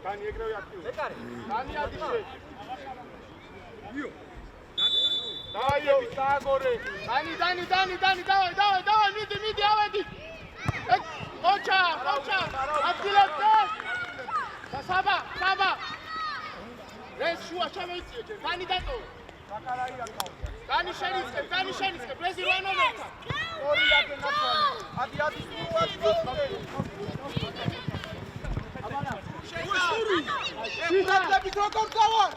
Dani egrevi actiu. Dani adice. Dai, sta gore. Dani, давай, midi, avedi. Ocha. Attilete. Saba. Res shua chameitsi. Dani dato. Dani sheniske. Brezi Ivanovic. Ori yakenatsa. Adi. Şuradan bir trokom kavar.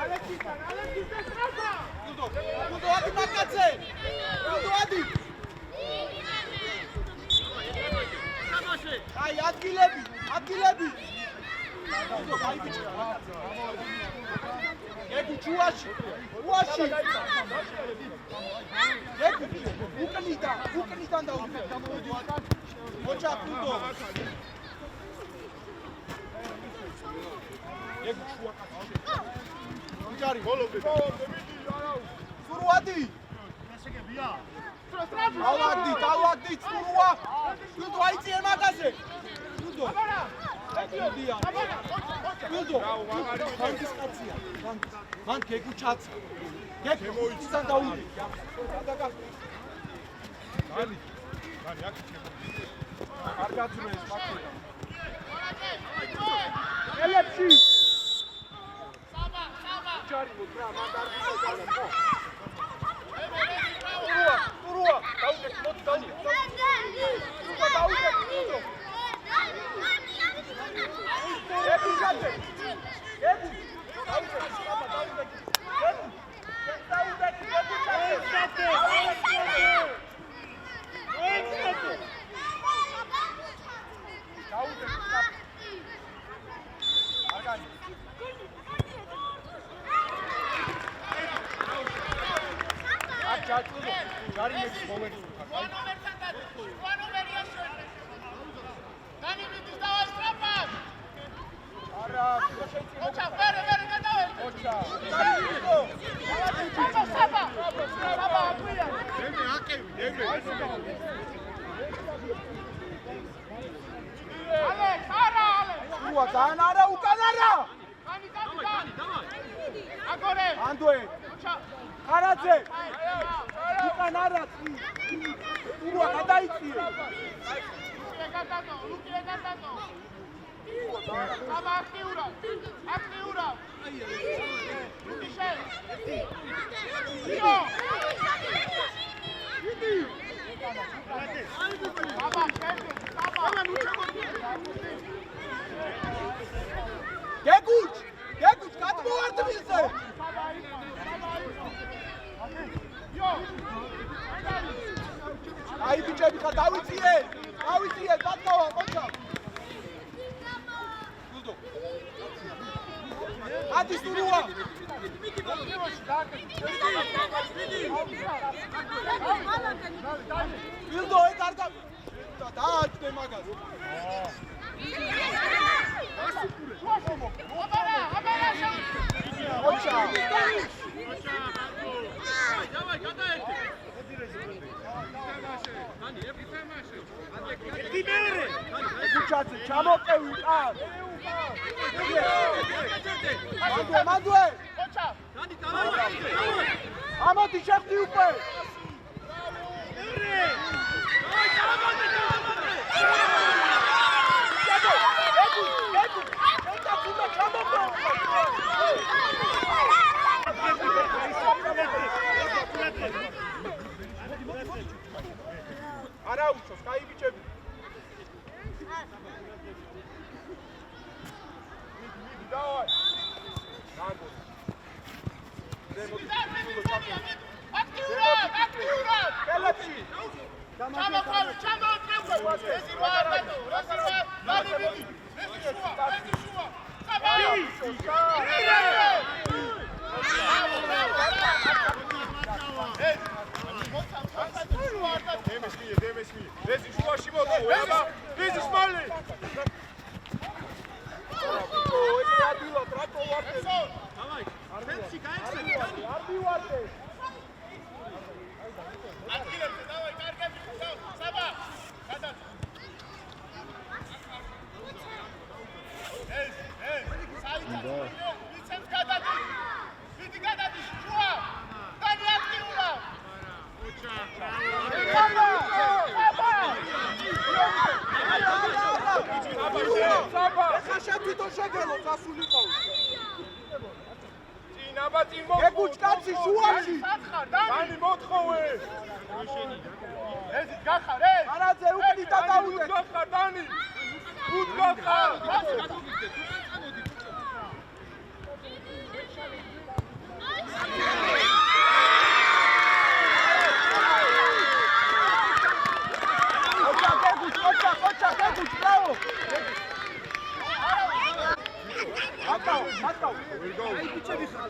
Alexis Strasa. Dudo hadi makatse. Dudo hadi. Ay adgilebi. Gegu çuvaşı. Gegu. Ukanidan da oldu. Hoca Dudo. Gegu çuvaşı. Ucari golo bebe. Suruadi. Talvadi, Surua. Dudo aici e magaze. Dudo. Dudo. Konfiskația. Man Gegu çatsa. Gegu izan da udi. Dani jak Argațumes makina. Elepsi. Ucari mutrea, mandar bine. Surua. Daude, not Dani. Surua, daude, Dudo. Gegu jate. Gegu. Daude, daude. Gegu. Daude, Gegu jate. Daude, Argani. Çarpıldı. Cari mi? Momenti. Dani vidiš da ovaj strapaš. Ara, Oča, bere, gledaj. Oča. Saba, apoya. Deme. Alex, Ara. Ua, Danara, Ukanara. Dani. Agora. Andue. Oča. Karadze! Ukanara! Urua, kadaitsi! Luki egatano! Saba, aktiura! Luki šel! Io! Saba, Geguć, kad mu vrtili se? Ai bičebi kad davicije, Batnova, Oča. Hadi Surua. Bildo, karda. Da, ne magaz. Oča. Давай, гадайте. Тибере. Кучаце, чамоყევი ყავს. მანდუე. ოჩა. დადი, დავაი. ამოდი შეხტი უკვე. ერე. აი, დავაი. ეგუ. ენტა ფუნა ჩამოყევი. არა უშოს, კაი ბიჭები. მიდი, დავაი. ნაგო. აქტიურად. კელებში. ჩამოყევი. ესი ვარ ბატო, ლარი მიდი. ესი შუა. საბაი. Demesmi. Vezi șuași mă, eba, vezi șmale. Uite, adila, tracă o oarte. Davai, ardensi, ca excel. Ardi oarte. Adile, davai, carga, Saba. Gata. რატო შეგელო წასულიყო? წინ აბა წინ მოხო. ეგუჩკაცი შუაში. დანი მოთხოვე. ეს გახარ ეს. არაძე უკნი და დაუდე. გახარ დანი. უტ გახარ.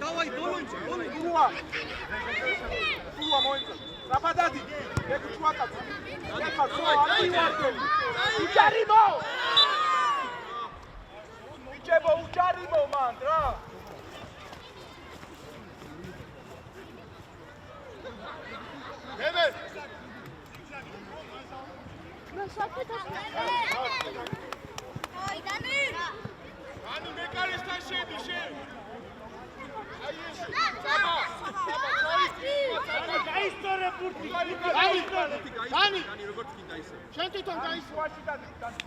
Давай, Дуа. Дуа, моинца. Западади. Еку чувака. Ека, со, артиварте. Учаримо! Ичебо, учаримо, ман, дра. Бебе. Ой, Дани! Ani mekanistan şeydi şey. Gaistore burti. Dani. Dani როგორც კი დაისე. შენ თვითონ დაისვაში და Dani.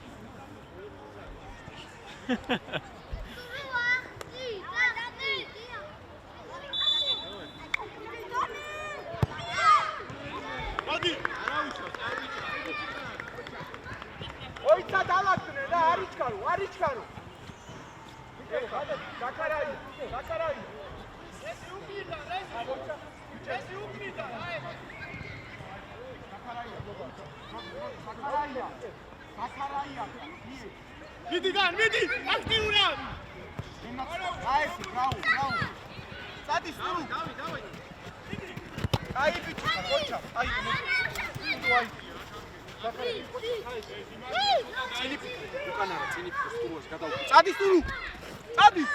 მოდი. ოიცა დავაკნე და არიჩქარო. Zakaraí. Esse ukrida, esse ukrida. Zakaraí. Midi, aktivura. Ai, bravo. Sadi sturu. Давай. Ai, bicho, kocha. Ai. Ai. Sadi sturu. Adi!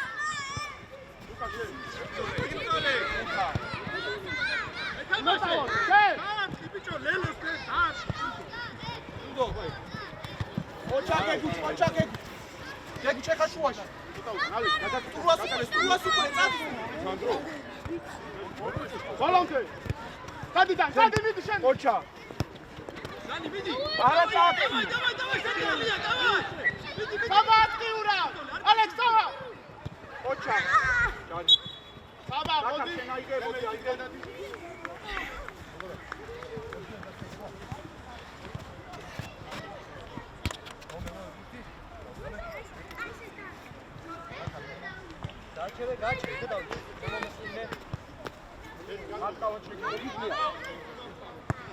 Ocha. Baba, modi.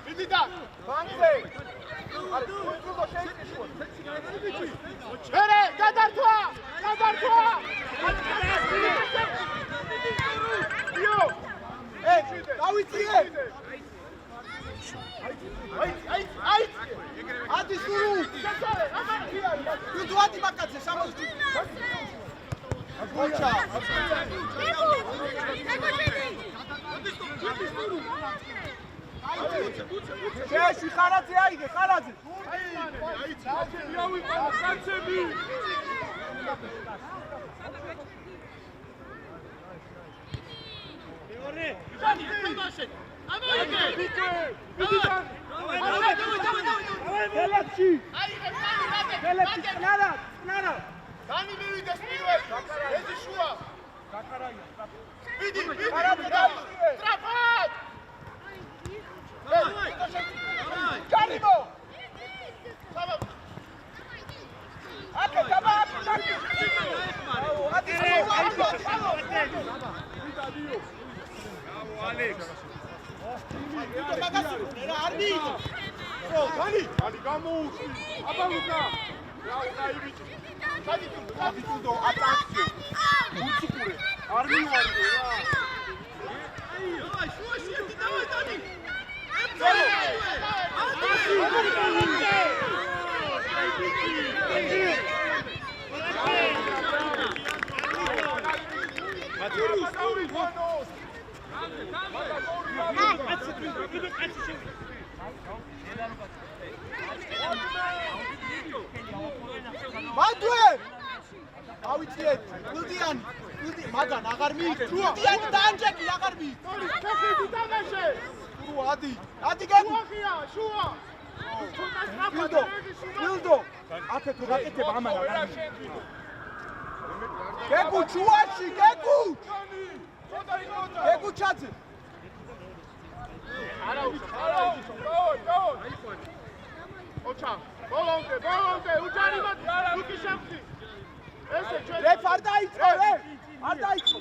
Vidida. Banze. Bere, gadartua. Hey, Davidzie. Ay. Hadi suru. Hadi bakatse, şamos. Koça. Şey, Xaradze ayde, Xaradze. Yavi, kaçebi. Ore. Dani მიუიდეს პირველ. ეძი შუა. გაკარაია. ვიდი. სტრაფად. დავай. ჯარიმო. საბა. აკე დაბა. ადი. ალექს. Dani გამოუშვი. აბა ლუკა. რაუგაივიჩი. Sadi tudo ataccio. Ucukure. Armi vardı ya. Ay, şu давай Dani. Madue! Avicet, Guldian, Magan, აღარ მიიღე. Guldian დაანჯეკი, აღარ მიიღე. ფეხი დაგაშე. Ru, adi გები. შუა. Mildo. აკეთო რაკეთებ ამან აღარ მიიღე. გეგუ ჩუაში, გეგუ! გეგუ ჩაძე. არა, ოჩა, ბოლომდე, უჯარიმად, ლუკი შემხი. ესე ჩვენ რე არ დაიწყო, რე! არ დაიწყო.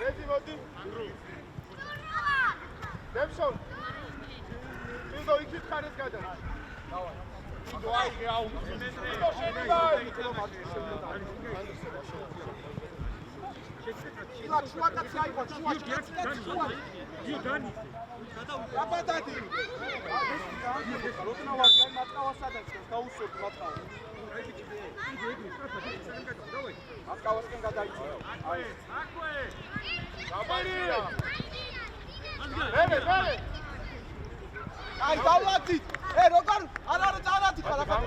რედი მოდი. დემსონ. თვითონ იქით ხარეს გადა. დავაი. თვითონ აიგე აუ. თვითონ შეიძლება. შუაკაცი აიღო, შუაში. აბადადი. როტნავასთან მატყავასადაც გაუსწორ მატყავა. მატყავასთან გადაიწყო. აი. გაბარია. მერე. აი დავლათით. როგორ არა წარათი ხარ ახლა.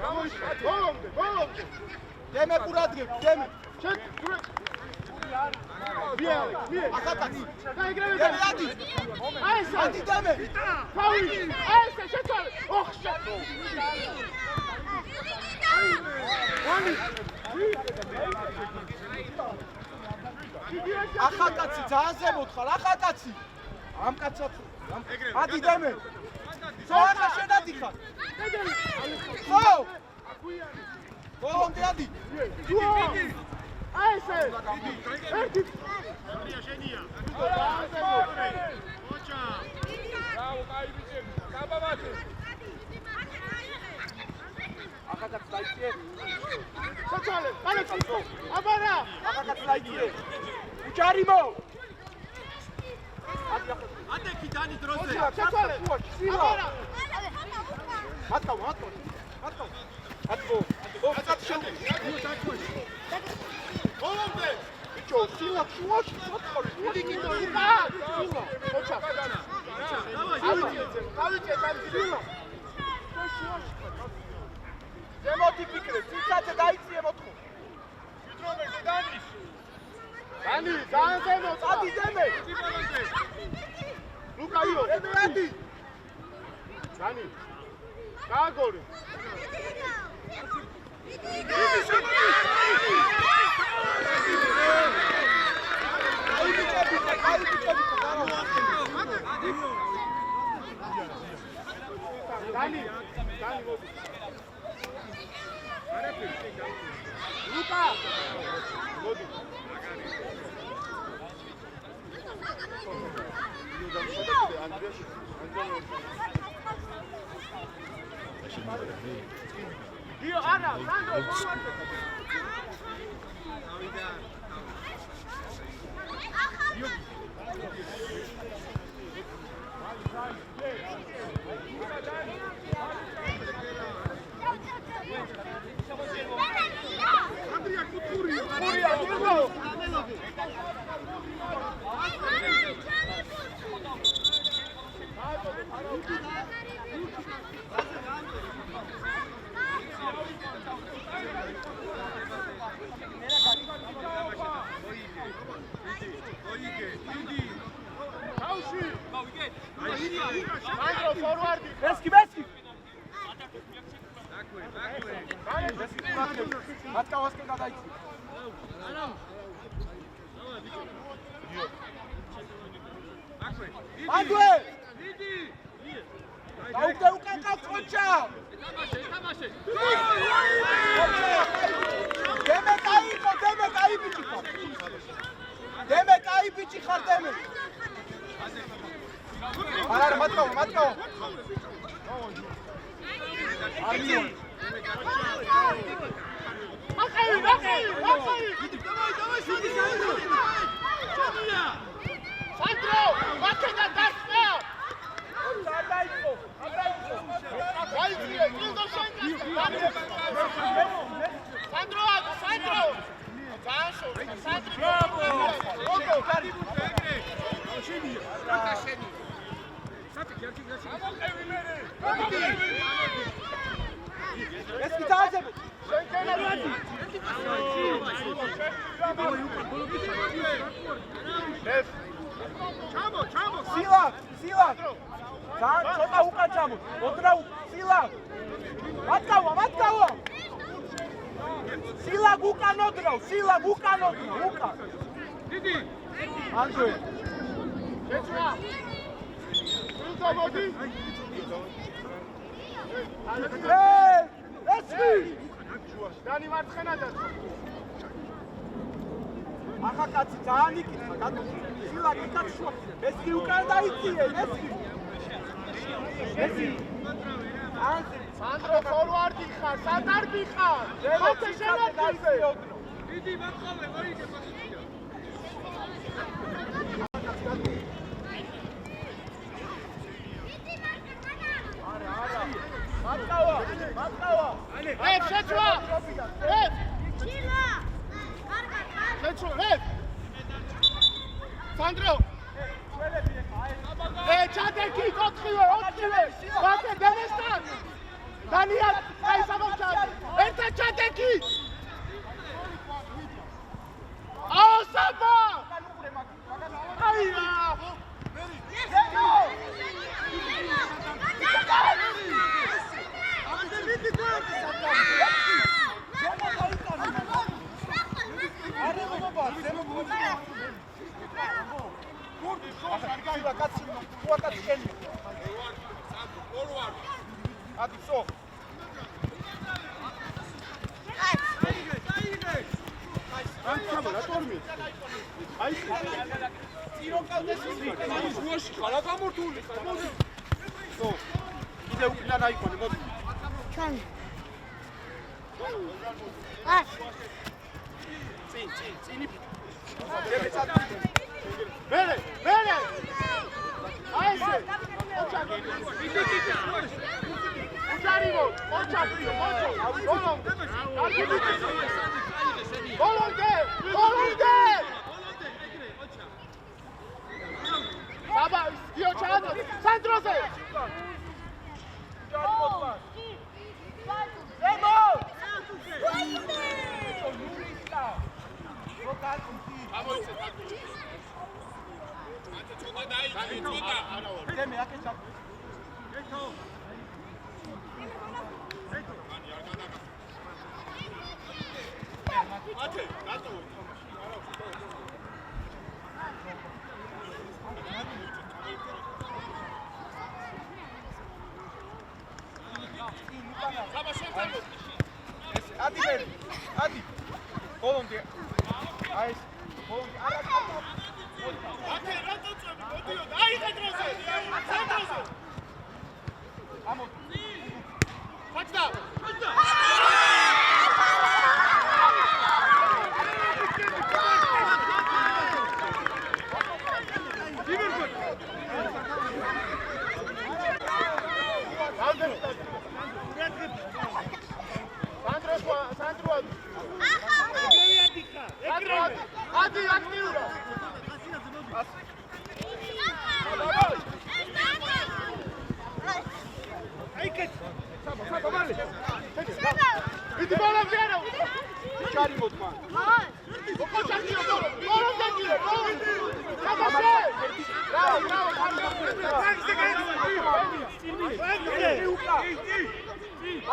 გამოიშა. ბოლომდე. დემე ყურადღებ, დემე. ჩეკ, გურე. მie. ახატაცი. გაიგრევე. დემე ადი. აი ეს. ადი დემე. ფაული. აი ეს შეწვალე. ოხ შეწვალე. ვანი. ახატაცი ძალიან ზემოთ ხარ, ახატაცი. ამ კაცად. ადი დემე. სოხა შენადი ხარ. ხო. ბოლომდე ადი. აი ესე. ერთი. შენია. ოჩა. ბრავო, კაი ბიჭები. გაბაბათე. ახატაცი დაიწყე. შეწვალე. არა წავსო. აბარა. ახატაცი დაიწყე. უჯარიმო. ატეკი დანი დროზე. შეწვალე. აბარა. მატყავა. ატყო. ახატაცი შენ. ბოლომდე. ბიჭო, სილა შუაში მატყავი. დიდი კიდო იკა. სილა. ოჩა. დავიჭე. სილა. ზემოთი ფიქრე, ციცაძე დაიწიე მოთხო. ვიტრომეზე დანი, ძალიან ზემოთ. ადი დემე. ლუკაიო. დემე ადი. დანი. გააგორი. დანი მოდი. ლუკა. მოდი. დიო არა, სანდრო ფორვარდზე. ანდრია კუთურია. სანდრო ფორვარდი. მესკი. მატყავასთან გადაიწი. აგვე. დაუგდე უკან ყოჩა. თამაშე. დემე კაი ბიჭი ხარ. დემე კაი ბიჭი ხარ დემე. არა მატყავა. აიო. აკაი. დავай, შენია. სანდრო, ვაკედა დასწა. დაიწყო. გაიწიე, კიდო შენგა. სანდრო. სანდრო. ოკო, კარი. შენია. სათი ერთი ამოყევი მერე. ეს კიტაძები. ჩამო. სილა. ძალიან ცოტა უკან ჩამო. ოდრა სილა. მატყავა. სილაგ უკანოდროვ, სილაგ უკანოდროვ, უკან. დიდი. ანჯო. შეცვა. მოდი. ესმი. დანი მარცხენა დაწვა. ახლა კაცი ძალიან იკითხა, გატო. სილაგ იქაც შუა. ესმი უკან დაიწიე, ესმი. ესმი. სანდრო ფორვარდი ხარ, სტანდარტი ხარ. მოთე შემოგვიძე. დიდი მათყავე, მოიგე პოზიცია. მატყავა. ებ შეცვა. ებ. ჩილა. კარგად. შეცვა, ებ. სანდრო. ჩადეკი, 4-ვე. ვაკე დანესტან. დანიელ, აი საბავშვო. ერთად ჩადეკი. აუ საბა. აია. კიდე უკან აიყვანე, მოდი. ჩან. ას. წინი. მერე. აი ესე. ოჩაკი. უჯარიმო, ოჩაკი, ბოლონდე. საბა, გიო ჩაადო, სანდროზე. ადი. ბოლონდე. აი, ბოლონდე. ადი აქტიურა. Idi bola vero. ჩარი მოდმა. ოჩაკი, ბოლონდე. საბაშე.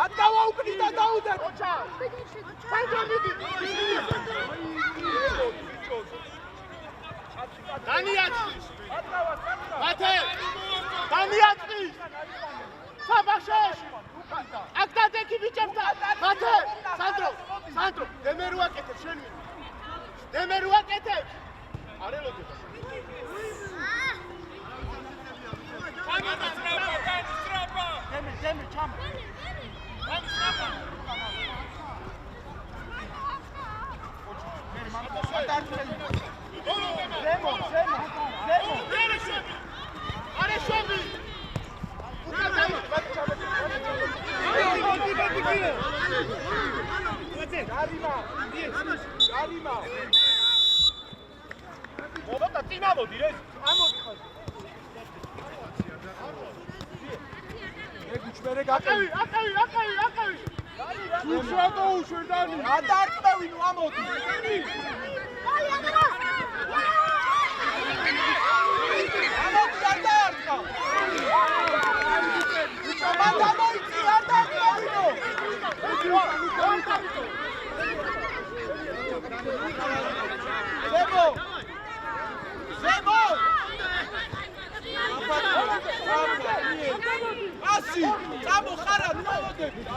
ატკავა უკნი და დაუდე. ოჩა. სანდრო მიდი. დანიაჭის. მათე. დანიაჭის. საბაშე. აქ დადეკი ბიჭებთან. მათე. სანდრო. დემერუაკეთებ შენი. არელოდე. დემე ჩამ. ზემო. არეშები. ჯარიმა. მოდოდა წინა მოდი რე. ამოდი ხარ. ეგუჩმერე გაკევი. აკევი. უშრატო უშრდანი. გადაარკვევი ნუ ამოდი.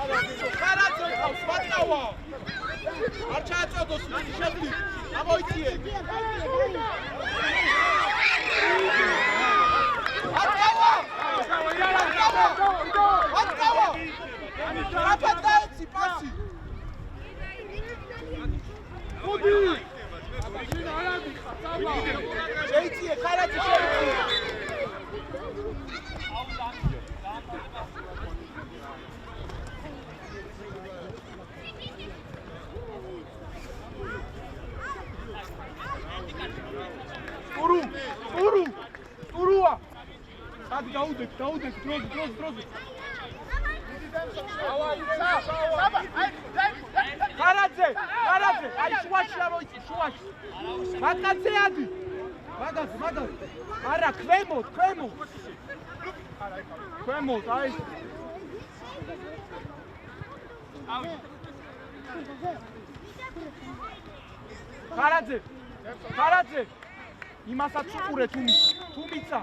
ხარაძე ხავს ბატკავა არ ჩააწოდოს მის შეძლი ამოიწიე ბატკავა რაფატაიცი პასი მოდი შეიწიე ხარაძე შეიწიე ურუა სადი დაუდეთ დროზე ხარაძე აი შუაში ამოიწი შუაში მაგაცე ადი მაგაც არა ქვემოთ აი ხარაძე იმასაც უყურე თუმიცა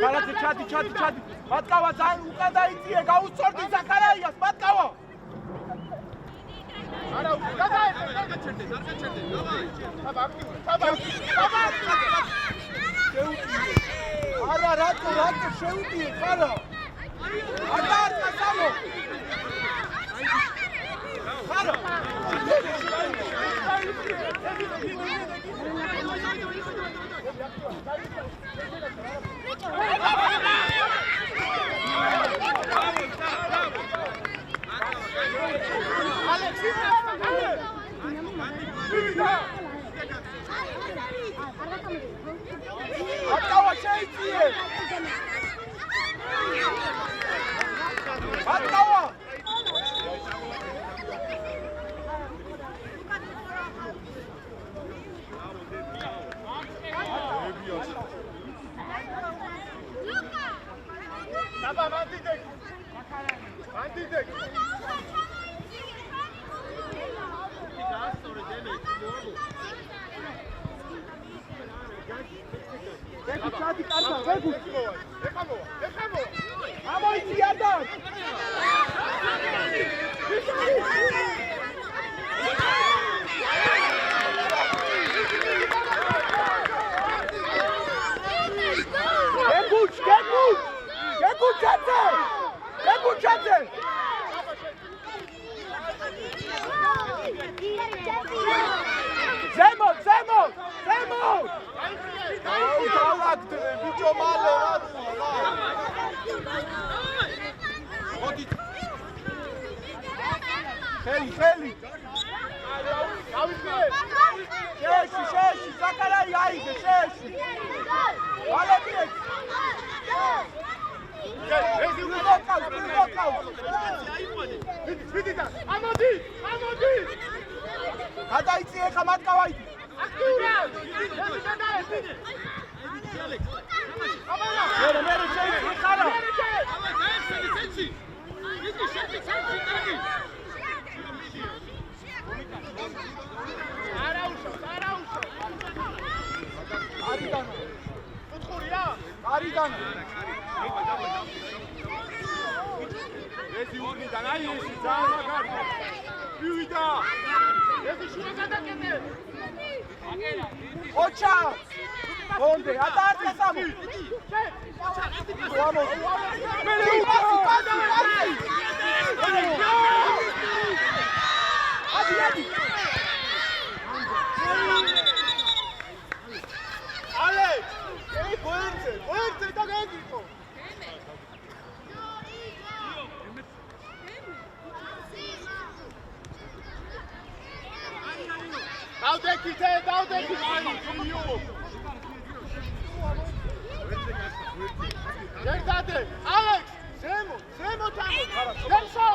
ხარაძე ჩადი ბატკავა ძალიან უკან დაიწიე გაუწორდი ზაქარაიას ბატკავა არა გადაეცე არა რატო შეუტიე ხარა არტა სამო ხარა ატკავა შეიწიე ატკავა Taba mandidek. ჩადი კარგა ვეგუ. ეხამო. ამოიწი ადარ. გეგუჩაძე. ზემო. დავაგდე ბიჭო მალე რა. მოდი. ხელი. შეში, ზაქარაი აიგე, შეში. ვალებიეთ. ამოდი! გადაიწიე ხა მატკავაი! აქტიურად! მერე შეიძლება ხარა! არიდან! კუთხურია! არიდან! ესი ურნიდან აი ესი ძალიან მაგარი მივიდა ესი შუა გადაკეთე ოჩა გონდე ატარდა სამო ვამო მელე პასი ადი ale ei fuerte da gengiko Daudekite! ერთადე ალექს ზემო თამო გემსო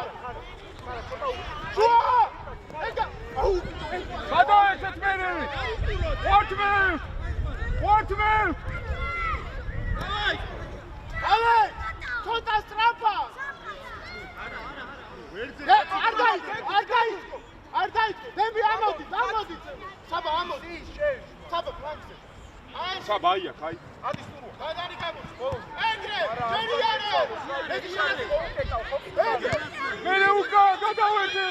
შუა ეგა გადაეცეთ მერე ვარტმე ალექს ცოტა სტრაფა არ დაიწყო დები ამოდი საბა ამოდი საბა ფლანგზე საბა აია კაი ადის სურვა გადარი გამოდის ბოლოს ეგრე მერე უკა გადავედი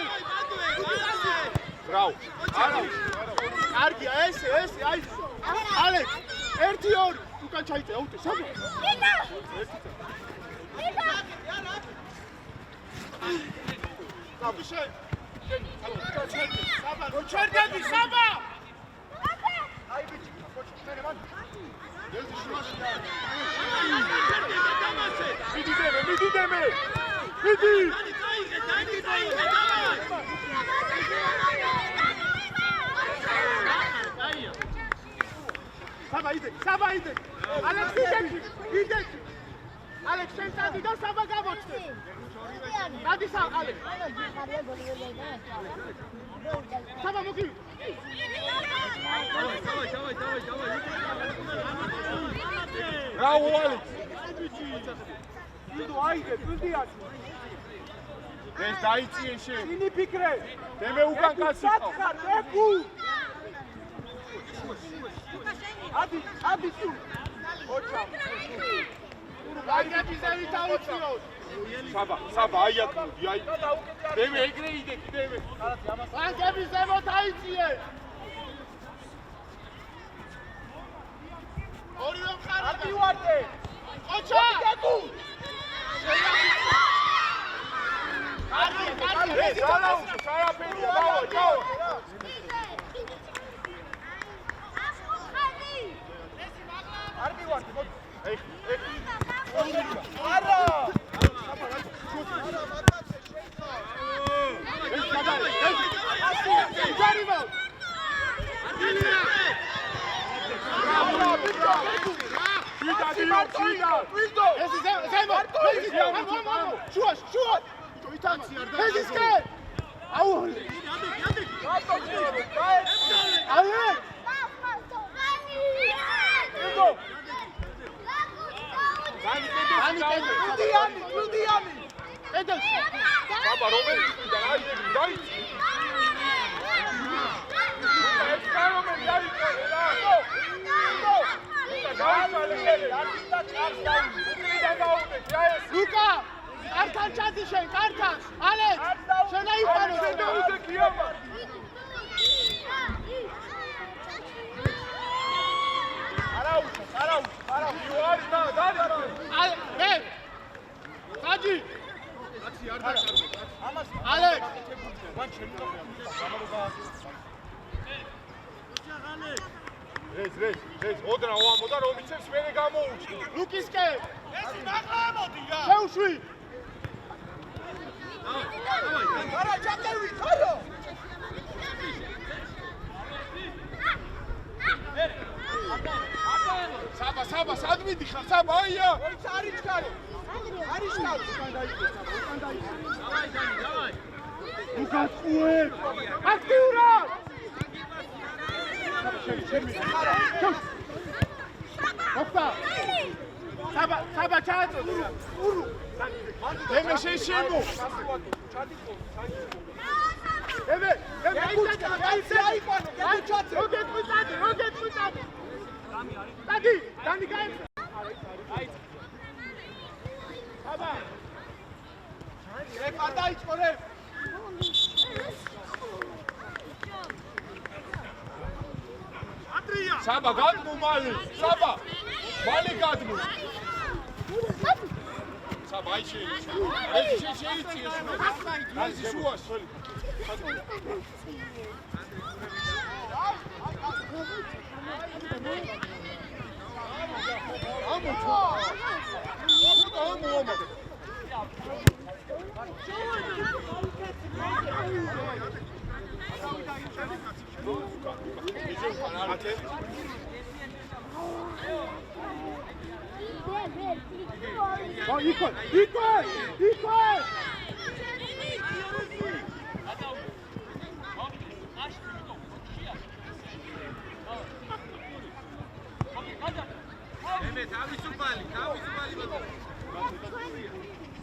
რავ არა კარგია ესე აი ალექს 1-2 უკან ჩაიწე აუტე საბა საბა შენ საბა როჩერდები საბა აი ბიჭი კოჩი შენ მან ეს შუაში მიდიდემე მიდი საბა იდე ალექს იდე ალექს შენ დადი და საბა გამოჩნდა დადი ალექს საბა მოგი რა უალიც იდო აიდე ბილდიას ეს დაიწიე შენ ინი ფიქრე დემე უკან კაცი ხარ ეკუ ადი სულ ოჩა გაიგები ზევი დაუწიოს საბა აია კუდი აი დემე ეგრე იდე კიდევ გაიგები ზევო დაიწიე ორივე მხარე არ მივარდე ოჩა ეკუ ეს ალაუს საერთოდ დავა არ მივარდე არა ლუკა კართან ჩადი შენ კართან ალექს შენ აიყვანო არა იوارი და დარი მე საჯი ალექს ეს ოდრა ვამოდა რომ იცებს მერე გამოუჩნი ლუკისკე ეს მაღლა მოდია შეუშვი არა ჩატევი ხარო საბა სად მიდიხარ საბა აია ეს არის ჩქარი დავაი უკაცუე აქტიურად ოპა საბა ჩააწო ურუ დემე შეშემო დემე აიყვანო როგეთმიწადე დადი დანი გაიწე საბა რე გადაიწყო რე საბა გადმო მალე საბა მალე გადმო საბა აი შეიცი ეს შუაში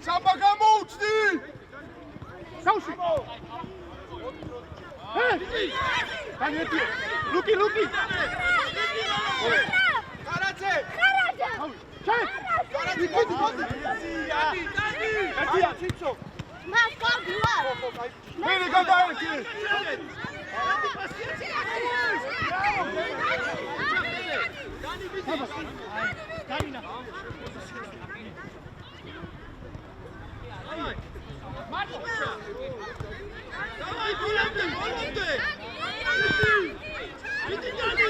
Samba გამოუჩდი! Saushi! Განიეთი! ლუკი! კარაძე! ჩენ! კარაძე, მოდი! ათია, ციცო! მას გაგვა. მე გადაერთი! დაინა! მარჩა! დავაი გულამდე! იდი დანი!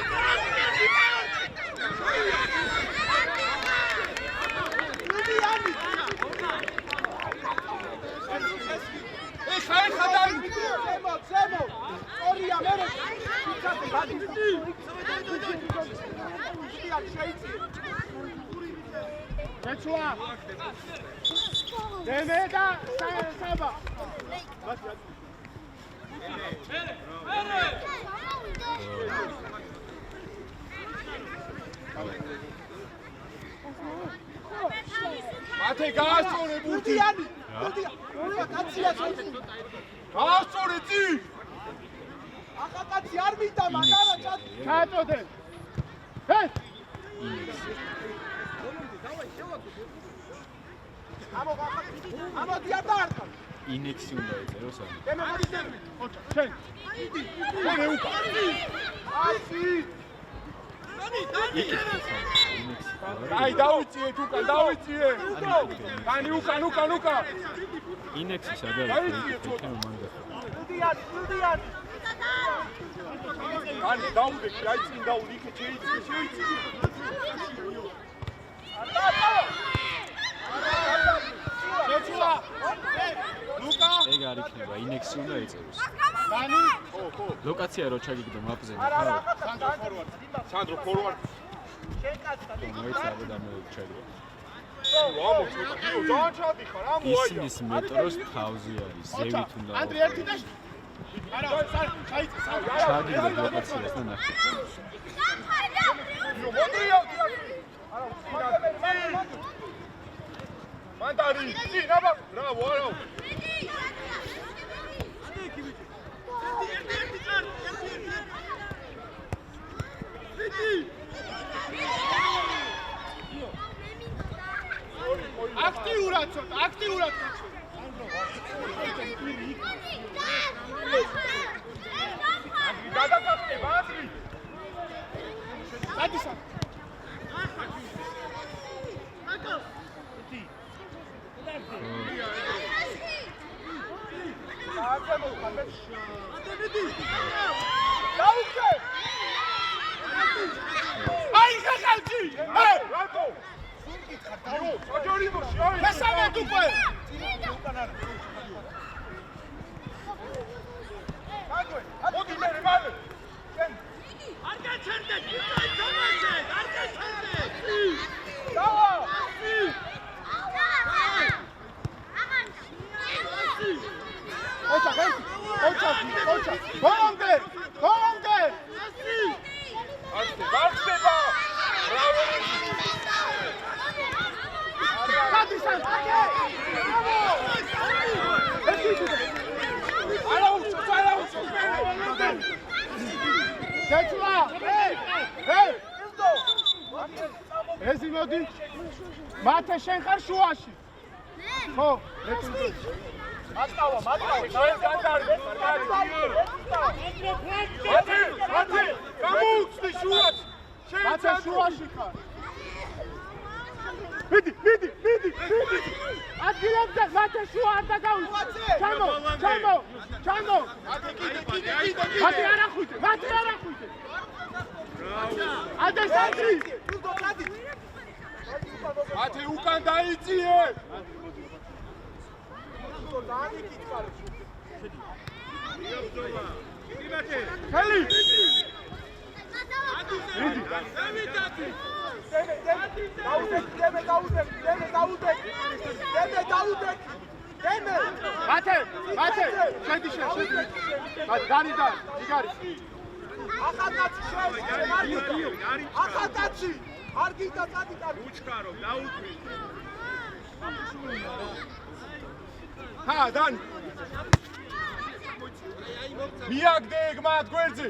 ეხა დაი! ზემო! ორია მერე! შეცვლა! დემე და საბა! მათე გაასწორე ბურთი! კაცია წელი! გაასწორე წი! ახლა კაცი არ მინდა მაგარა ჩაწოდე! ჰე! ამოდი არ დაარტყა! ინექსი უნდა ეწერო სამი. დემე მოდი დემე! ოჩა, შენ! მე უკა! აცი! აი დავიწიეთ უკან, დავიწიეთ! კანი უკან! ინექსი სადაა? გუდიან! კანი დაუდე, აი წინ დაუდე, იქე შეიცი! შეცვლა! ლუკა! ეგ არ იქნება, ინექსი უნდა ეწეროს. კანი! ხო. ლოკაცია რო ჩაგიგდო მაპზე. სანდრო ფორვარდ. მოიცავე და მე ჩაგიგდო. ძალიან ჩადიხარ, ამოაია. ისმის მეტროს თავზე არის, ზევით უნდა. ანდრე ერთი და არა, ჩაიწე. ჩაგიგდო ლოკაციას და ნახე. მოდრია. მანდარი, აბა, ბრავო, არა. აქტიურად ცოტა. გადაგახტება აზრი. გადისა. აი ხახალჭი! რატო? იო, საჯარი მოში, აი. მესამე უკვე. მოდი მე მალე. არ გაჩერდე, არ გაჩერდე. დავა! ოჩა! ბოლომდე! გახდება! ბრავო! გადისან! არა უჩო! შეცვლა! ჰე! ეზი მოდი! მათე შენ ხარ შუაში! ხო, მატყავა, შენ განდარდე. მათე, გამოუცდი შუას. მათე შუაში ხარ. მიდი. ადგილებზე მათე შუა არ დაგაუჩი. ჩამო. მათე არ ახვიდე. ადესანში. მათე უკან დაიწიე. ხელი! დაუდე! დაუდეკი. დემე დაუდეკი. დემე. მათე, შედი. დანი, იგარი. ახალკაცი შეეცი. ახალკაცი. არ გინდა წადი კარგი. უჩქარო, დაუკვი. დანი. მიაგდე ეგ მათ გვერდზე.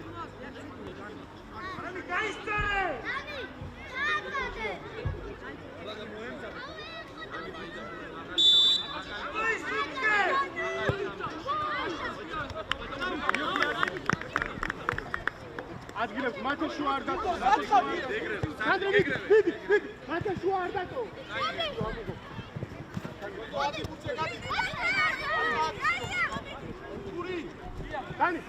ადგილებს მათე შუა არ დატო. სანდრე ვიდი. მათე შუა არ დატო. ადი ბუჩე გადი. დანი.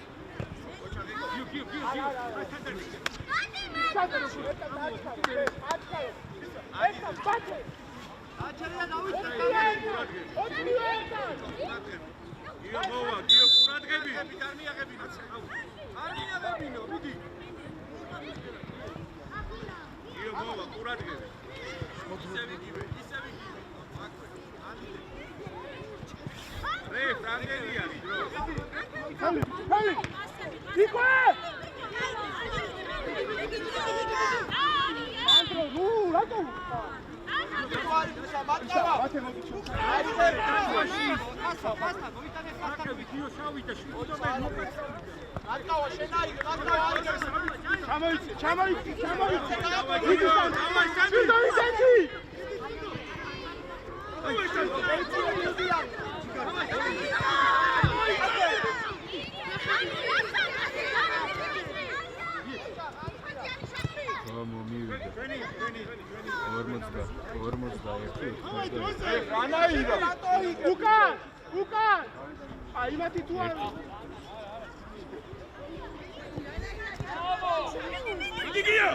უკან! აი მათი თუ არ იგიგია!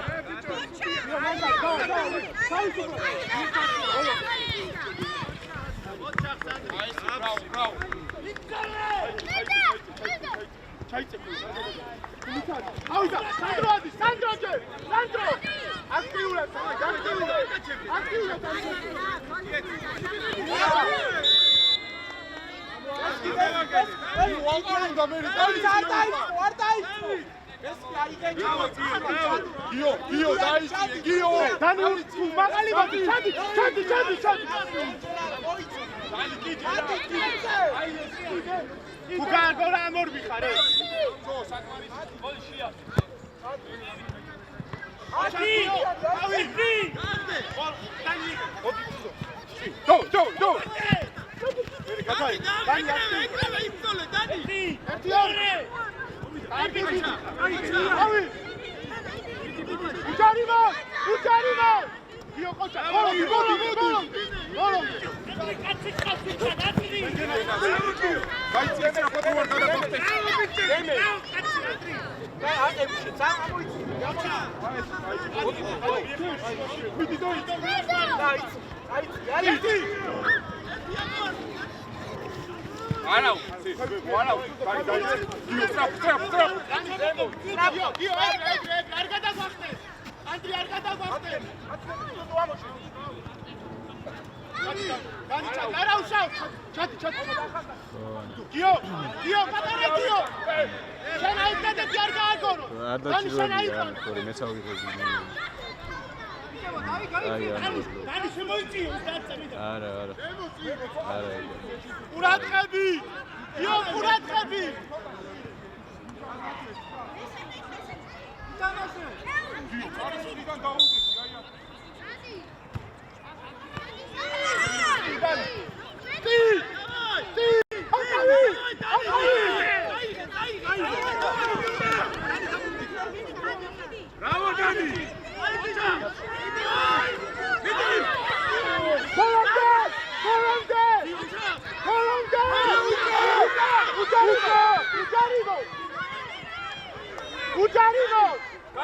Ujarino!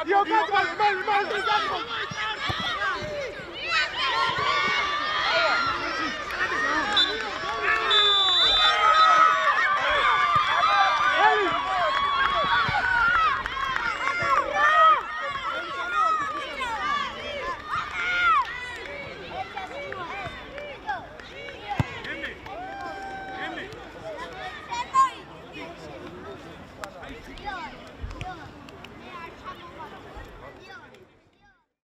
Io